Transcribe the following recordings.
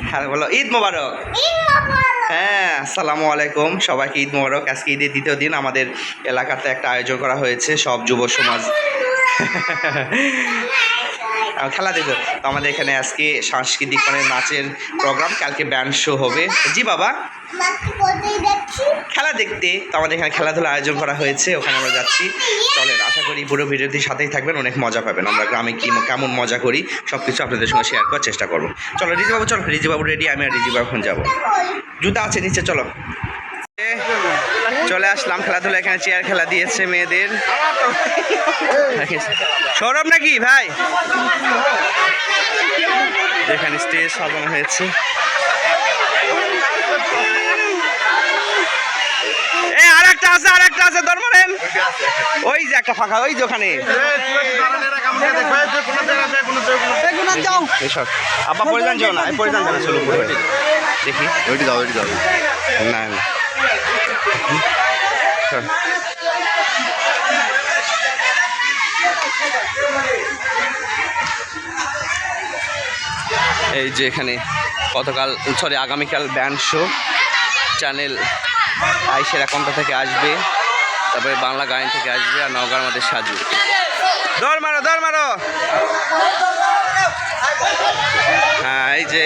হ্যাঁ বলো, ঈদ মোবারক। হ্যাঁ, আসসালামু আলাইকুম, সবাইকে ঈদ মোবারক। আজকে ঈদের দ্বিতীয় দিন আমাদের এলাকাতে একটা আয়োজন করা হয়েছে, সব যুব সমাজ খেলা দিত। তো আমাদের এখানে আজকে সাংস্কৃতিক মানে নাচের প্রোগ্রাম, কালকে ব্যান্ড শো হবে। জি বাবা, খেলা দেখতে। তো আমাদের এখানে খেলাধুলা আয়োজন করা হয়েছে, ওখানে আমরা যাচ্ছি। চলেন, আশা করি পুরো ভিডিওটির সাথেই থাকবেন, অনেক মজা পাবেন। আমরা গ্রামে কেমন মজা করি সব কিছু আপনাদের সঙ্গে শেয়ার করার চেষ্টা করবো। চলো রিজিবাবু, চলো। রিজিবাবু রেডি, আমি আর রিজিবাবু এখন যাবো। জুতা আছে নিচে, চলো। চলে আসলাম খেলাধুলা, এখানে চেয়ার খেলা দিয়েছে মেয়েদের। সৌরভ নাকি ভাই? এখানে স্টেজ সাজানো হয়েছে। আর একটা আছে ধর্মেন, ওই যে একটা ফাঁকা, ওই যে ওখানে। আব্বা পরিধান যাও না, পরিধান যাও না, চলো উপরে দেখি। ওইটি যাও, ওইটি যাও। না না, এই যে এখানে আগামীকাল ব্যান্ড শো, চ্যানেল আইসের অ্যাকাউন্ট থেকে আসবে, তারপরে বাংলা গায়ন থেকে আসবে, আর নওগাঁর মধ্যে সাজু। দৌড় মারো, দৌড় মারো। হ্যাঁ, এই যে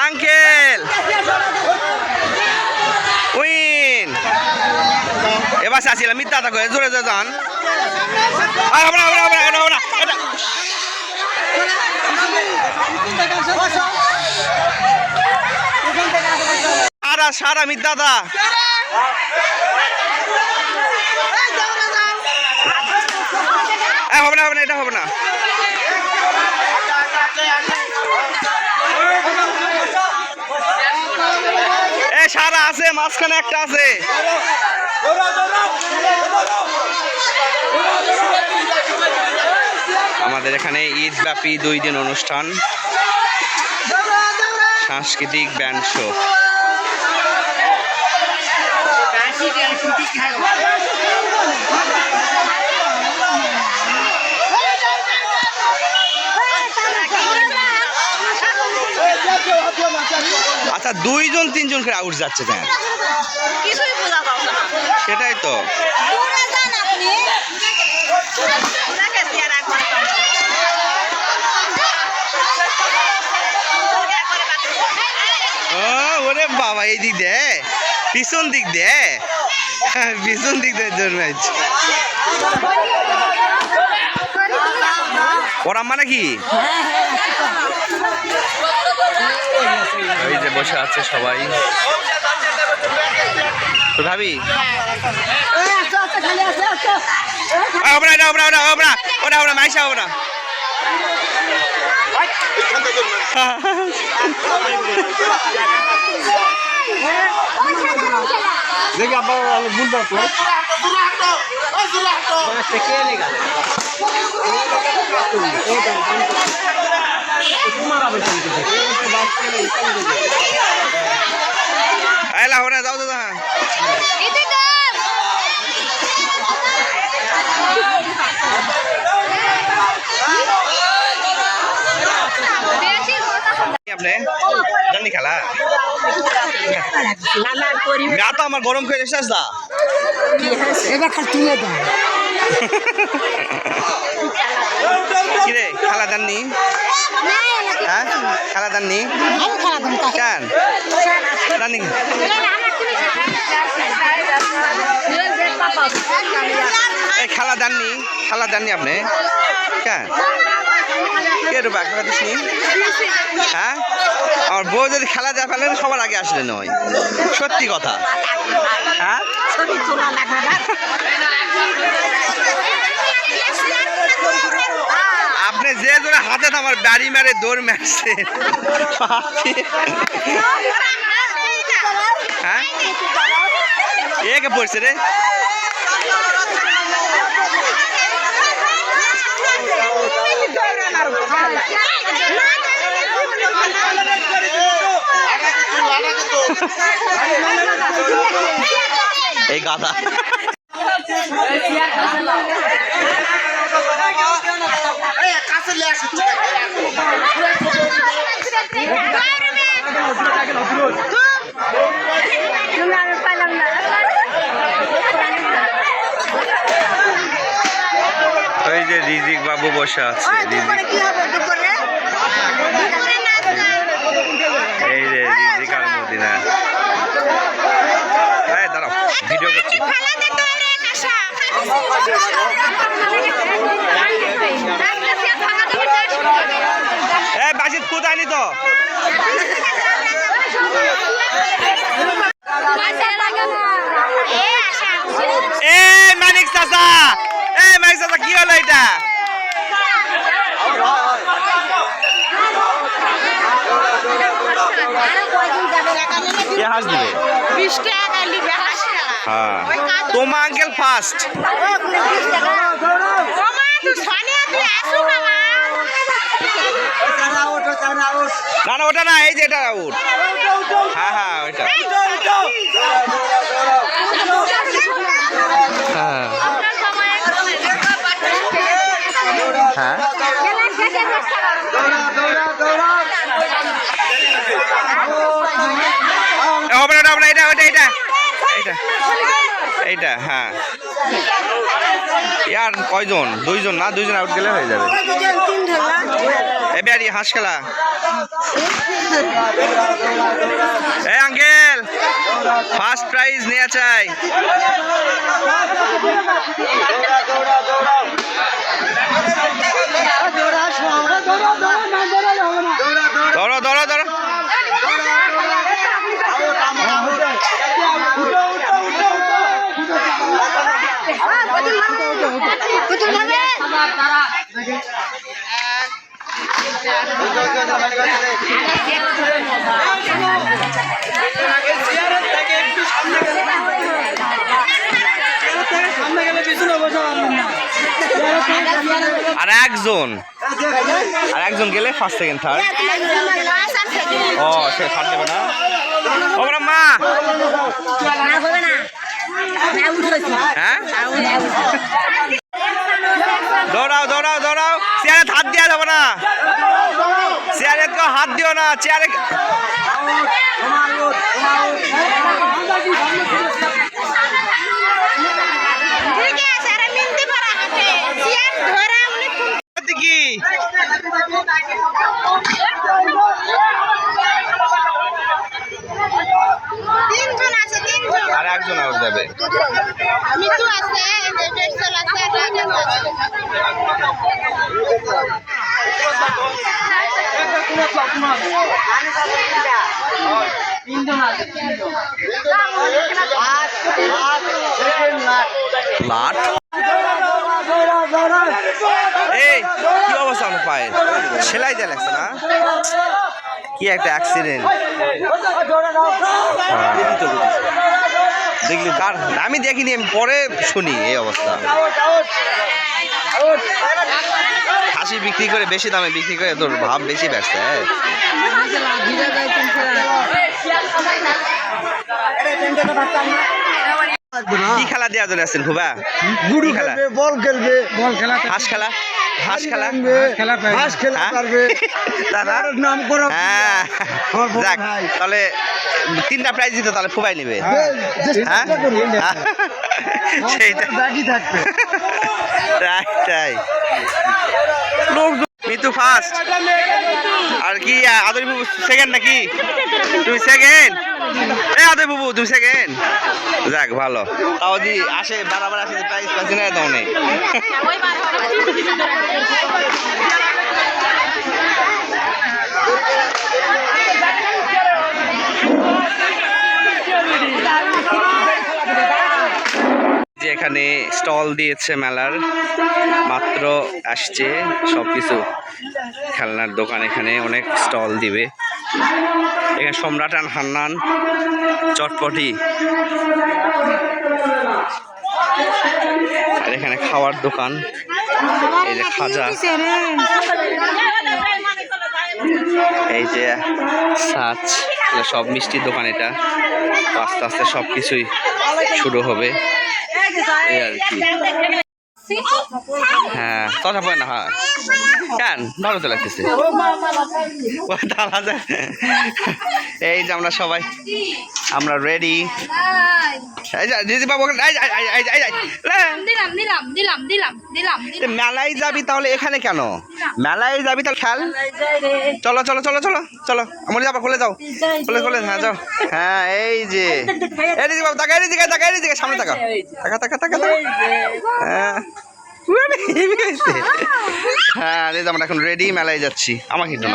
আঙ্কেল উইন এবার আসছিলাম, মিথ্যা থাকো, জোরে জোরে যান। সারা মিথ্যা দা হবে না, হবে না, এটা হবে না। এ সারা আছে, মাঝখানে একটা আছে। আমাদের এখানে ঈদ ব্যাপী 2 দিন অনুষ্ঠান, সাংস্কৃতিক ব্যান্ড শো। আচ্ছা, 2জন 3জন করে আউট যাচ্ছে, সেটাই তো। ওরে বাবা, এই দিক দে, পিছন দিক দে, পিছন দিক দিয়ে জন্মাইছ। ওর আম্মা নাকি? এই যে বসে আছে সবাই। তো ভাবি মাইসা হবে না। দেখি আব্বা বুঝতে আইলা हो ना, जाओ दादा। আপনি জানি খেলা না তো আমার গরম করে শেষ দা এবার খালি তুলে দাও। কিরে খেলা দেননি? হ্যাঁ, খেলা দেননি কেন? দেননি খেলা দেননি? খেলা দেননি আপনি কেন? কে রূপা খেলা দিসনি? হ্যাঁ, আমার বউ যদি খেলা দেওয়া ফেলেন সবার আগে আসলে নয়, সত্যি কথা। হ্যাঁ, আপনি যে জোরে হাতে আমার বাড়ি মেরে দৌড় মারছে। হ্যাঁ, একে পড়ছে রে। এই গাধা কাছে ওই যে রিজিক বাবু বসে আছে, এই যে রিজিক আর মদিনা। হ্যাঁ দাঁড়াও, ভিডিও করছি। বাসিত কোথায় নি তো মানিক চাচা, মানিক চাচা কি হলো এটা? হাঁস দিবে 20 টাকা দিবে হাঁস। হ্যাঁ তোমার আঙ্কেল ফার্স্ট। না না ওটা না, এই যে এটা আউট। হ্যাঁ হ্যাঁ ওইটা। হ্যাঁ হ্যাঁ হবে না, হবে না, এটা ওইটা, এটা এইটা এইটা। হ্যাঁ ইয়ার কয়জন? দুইজন না, দুইজন আউট গেলে হয়ে যাবে। এবার হাঁস খেলা। এই আঙ্কেল ফার্স্ট প্রাইজ নেওয়া চাই। ধরো ধরো ধরো। আর একজন গেলে ফার্স্ট সেকেন্ড থার্ড। ও সে থার্ড দেবে না। ও মা হ্যাঁ দৌড়াও দৌড়াও দৌড়াও। চেয়ারে হাত দেওয়া যাবে না, চেয়ারে কেউ হাত দিও না, চেয়ারে। কি আর একজন আউট যাবে। লাট এই কি অবস্থা আপনার পায়ের? সেলাই দেয়া লাগছে না? কি একটা অ্যাক্সিডেন্ট দেখলি কার? আমি দেখিনি, আমি পরে শুনি এই অবস্থা। হাসি বিক্রি করে বেশি দামে বিক্রি করে তোর ভাব বেশি ব্যস্ত। কি খেলা দেওয়া চলে আসছেন খুবা? গুড়ি খেলা, বল খেলবে, বল খেলা, হাঁস খেলা, হাঁস খেলা, হাঁস খেলা পারবে। নাম করো। হ্যাঁ যাক, তাহলে 3টা প্রাইজ দিত, তাহলে ফুবাই নেবে। হ্যাঁ সেইটা বাকি থাকবে। তাই মিতু ফার্স্ট। আর কি আদরি বাবু সেকেন্ড নাকি? তুমি সেকেন্ড? আদরি বাবু তুমি সেকেন্ড? যাক ভালো, তাও দি আসে বারবার আসে, প্রাইজ পাচ্ছি না তাও নেই। যে এখানে স্টল দিয়েছে মেলার, মাত্র আসছে সবকিছু খেলনার দোকান। এখানে অনেক স্টল দিবে। এখানে সম্রাট আর হান্নান, চটপটি, আর এখানে খাওয়ার দোকান, এই যে খাজা, এই যে সাচ, সব মিষ্টির দোকান। এটা আস্তে আস্তে সব কিছুই শুরু হবে এই আর কি। হ্যাঁ কথা বলে না। হ্যাঁ কেন ভালো তো লাগতেছে এই যে আমরা সবাই আমরা রেডি দিদি বাবু মেলায় যাবি তাহলে এখানে কেন মেলায় যাবি তাহলে খেল চলো চলো চলো চলো চলো আমার যাবো খুলে যাও খুলে খুলে হ্যাঁ যাও হ্যাঁ এই যে এই দিদি বাবু তাকাই দিকে তাকাই দিকে সামনে তাকাও তাকা তাকা তাকা হ্যাঁ হ্যাঁ দিদি আমরা এখন রেডি মেলায় যাচ্ছি আমাকে একটু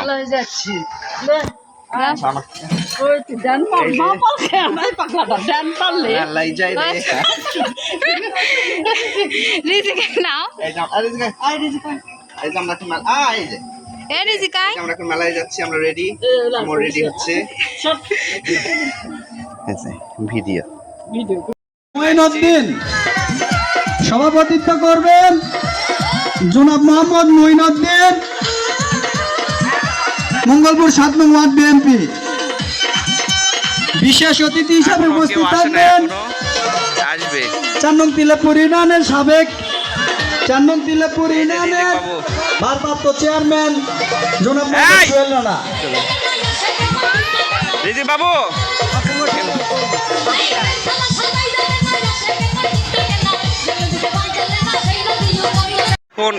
নাও মেলায় যাচ্ছি আমরা রেডি আমার রেডি হচ্ছে ভিডিও মঈনুদ্দিন সভাপতিত্ব করবেন জনাব মোহাম্মদ মঈনুদ্দিন মঙ্গলপুর 7 নং ওয়ার্ড বিএনপি বিশেষ অতিথি হিসাবে উপস্থিত থাকবেন আসবে 4 নং তিলেপুর ইউনিয়নের সাবেক 4 নং তিলেপুর ইউনিয়নের ভারপ্রাপ্ত চেয়ারম্যান জনাব মোহাম্মদ সোহেল রানা দিদি বাবু কোন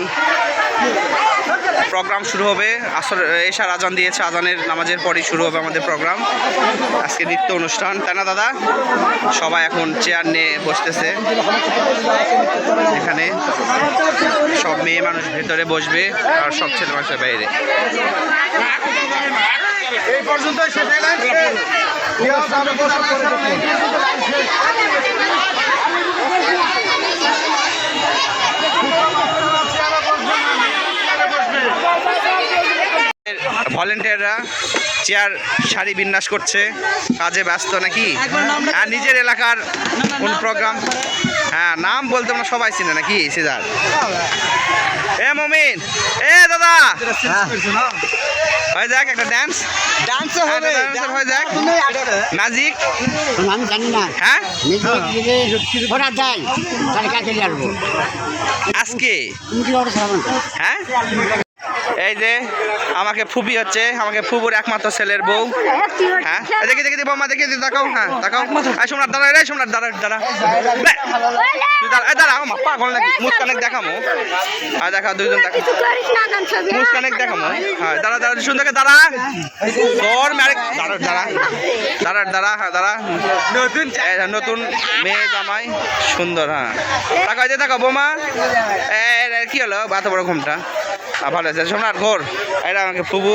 প্রোগ্রাম শুরু হবে আসর এশার আজান দিয়েছে আজানের নামাজের পরই শুরু হবে আমাদের প্রোগ্রাম আজকে নৃত্য অনুষ্ঠান তাই না দাদা সবাই এখন চেয়ার নিয়ে বসতেছে এখানে সব মেয়ে মানুষ ভেতরে বসবে আর সব ছেলে মানুষের বাইরে এই পর্যন্ত ভলেন্টিয়াররা চেয়ার সারি বিন্যাস করছে কাজে ব্যস্ত নাকি আর নিজের এলাকার কোন প্রোগ্রাম হ্যাঁ নাম বলতে আমরা সবাই চিনে নাকি সিজার এ মমিন এ দাদা হয়ে যাক একটা ডান্স হয়ে যাক ম্যাজিক আমি জানি না হ্যাঁ আজকে হ্যাঁ এই যে আমাকে ফুপি হচ্ছে আমাকে ফুপুর একমাত্র ছেলের বউ হ্যাঁ দেখি দেখি বৌমা দেখি দেখাও হ্যাঁ দেখাও সোমনাথ দাঁড়া রে সোমনাথ দাঁড়া দাঁড়া দাঁড়া আমার পাগল নাকি মুস্কানেক দেখামো আর দেখা দুইজন দেখা মুস্কানেক দেখামো হ্যাঁ দাঁড়া দাঁড়া সুন্দর দাঁড়া তোর ম্যারেক দাঁড়া দাঁড়া দাঁড়া দাঁড়া হ্যাঁ দাঁড়া নতুন মেয়ে জামাই সুন্দর হ্যাঁ তাকাও যে তাকাও বৌমা কি হলো এত বড় ঘুমটা ভালো আছে সোমনাথ ঘোর এটা আমাকে ফুবু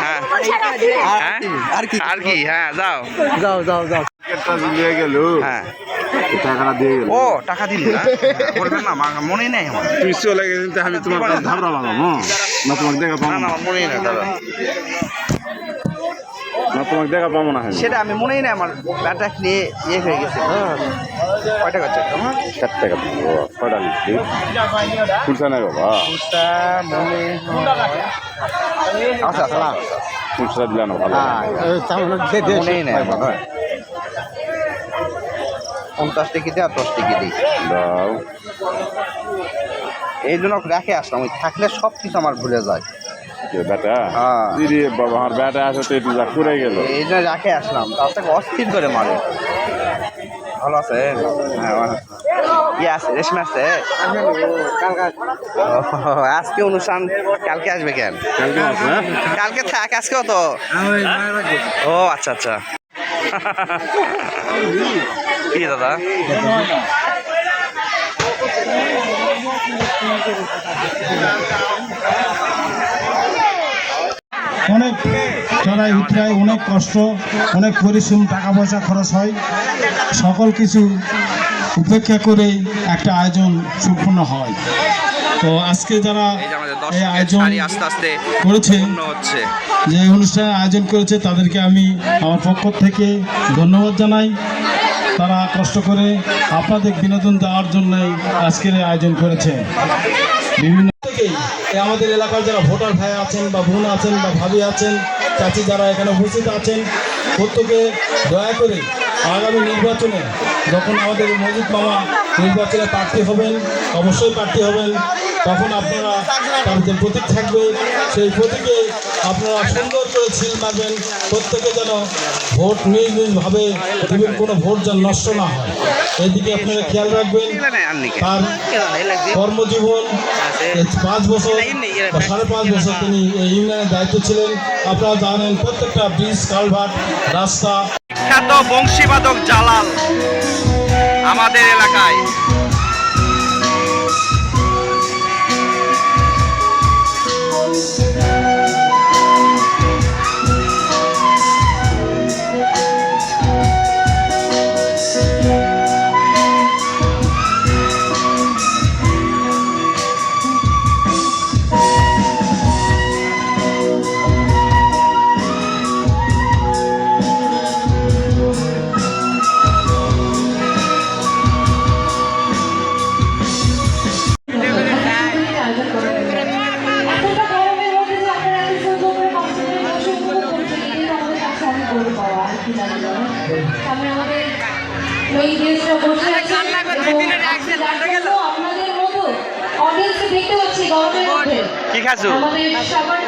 হ্যাঁ আর কি হ্যাঁ যাও যাও যাও যাও দিয়ে গেল হ্যাঁ টাকাটা দিয়ে গেল ও টাকা দিলি না বলবেন না মনে নেই আমার তুই চলে গেছিস আমি তোমার ধাবরা বানাবো না তোমাকে দেখা পাবো না আমার মনেই না দাদা না তোমাকে দেখা পাবো না সেটা আমি মনেই না আমার ব্যাটাক নিয়ে ইয়ে হয়ে গেছে কয় টাকা চাই তোমার 4 টাকা দিবো কয়টা নিচ্ছি খুলছা না বাবা মনে আচ্ছা সালাম খুলছা দিলে না ভালো মনেই নেই আমার 50 টাকা দিয়ে আর 10 টাকা দিই দাও এই জন্য রেখে আসলাম ওই থাকলে সব কিছু আমার ভুলে যায় বেটা হ্যাঁ দিদি বাবা আমার বেটা আছে তো একটু যা করে গেল এই জন্য রেখে আসলাম তার থেকে অস্থির করে মারে ভালো আছে হ্যাঁ ইয়ে আছে রেশমি আছে আজকে অনুষ্ঠান কালকে আসবে কেন কালকে থাক আজকেও তো ও আচ্ছা আচ্ছা কি দাদা অনেক চড়াই উতরাই অনেক কষ্ট অনেক পরিশ্রম টাকা পয়সা খরচ হয় সকল কিছু উপেক্ষা করে একটা আয়োজন সম্পূর্ণ হয় তো আজকে যারা এই আয়োজন আস্তে আস্তে করেছে হচ্ছে যে অনুষ্ঠানের আয়োজন করেছে তাদেরকে আমি আমার পক্ষ থেকে ধন্যবাদ জানাই তারা কষ্ট করে আপনাদের বিনোদন দেওয়ার জন্যই আজকের এই আয়োজন করেছে বিভিন্ন থেকেই আমাদের এলাকার যারা ভোটার ভাই আছেন বা বোন আছেন বা ভাবি আছেন চাচি যারা এখানে উপস্থিত আছেন প্রত্যেকে দয়া করে আগামী নির্বাচনে যখন আমাদের মজিদ মামা নির্বাচনে প্রার্থী হবেন অবশ্যই প্রার্থী হবেন তখন আপনারা তার যে প্রতীক থাকবে সেই প্রতীকে আপনারা সুন্দর করে সিল মারবেন, প্রত্যেকে যেন ভোট নিজ নিজভাবে দেবেন, কোনো ভোট যেন নষ্ট না হয় এদিকে আপনারা খেয়াল রাখবেন। তার কর্মজীবন 5 বছর বা 5.5 বছর তিনি এই ইউনিয়নের দায়িত্ব ছিলেন। আপনারা জানেন প্রত্যেকটা ব্রিজ, কালভার্ট, রাস্তা। বিখ্যাত বংশীবাদক জালাল আমাদের এলাকায়। সামনে আমাদের ওই গেস্টরা বসে আছে এবং আপনাদের মতো অডিয়েন্স দেখতে পাচ্ছি গরমের মধ্যে কি খাচ্ছো? আমাদের সবার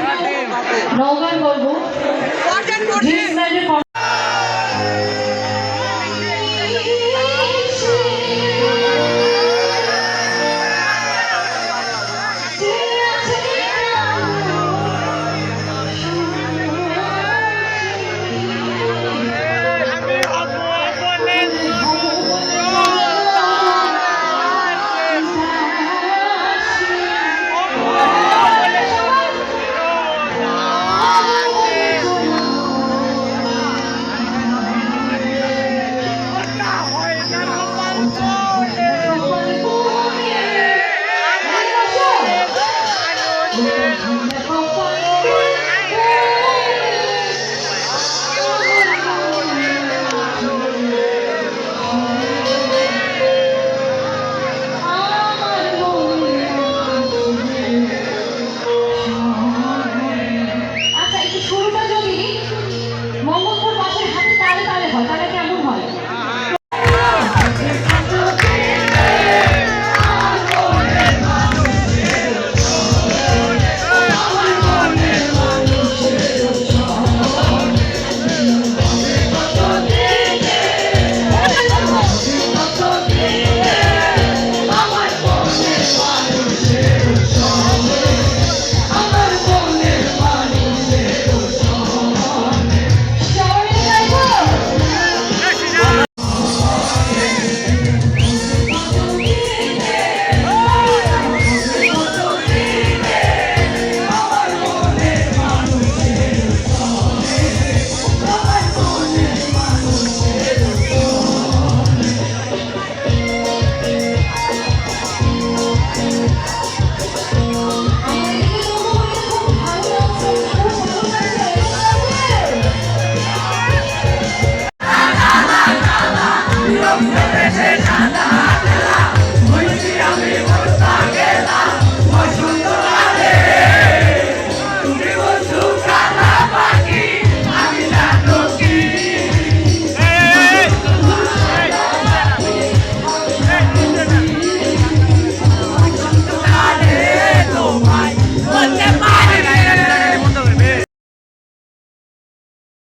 নওগাঁর গর্ব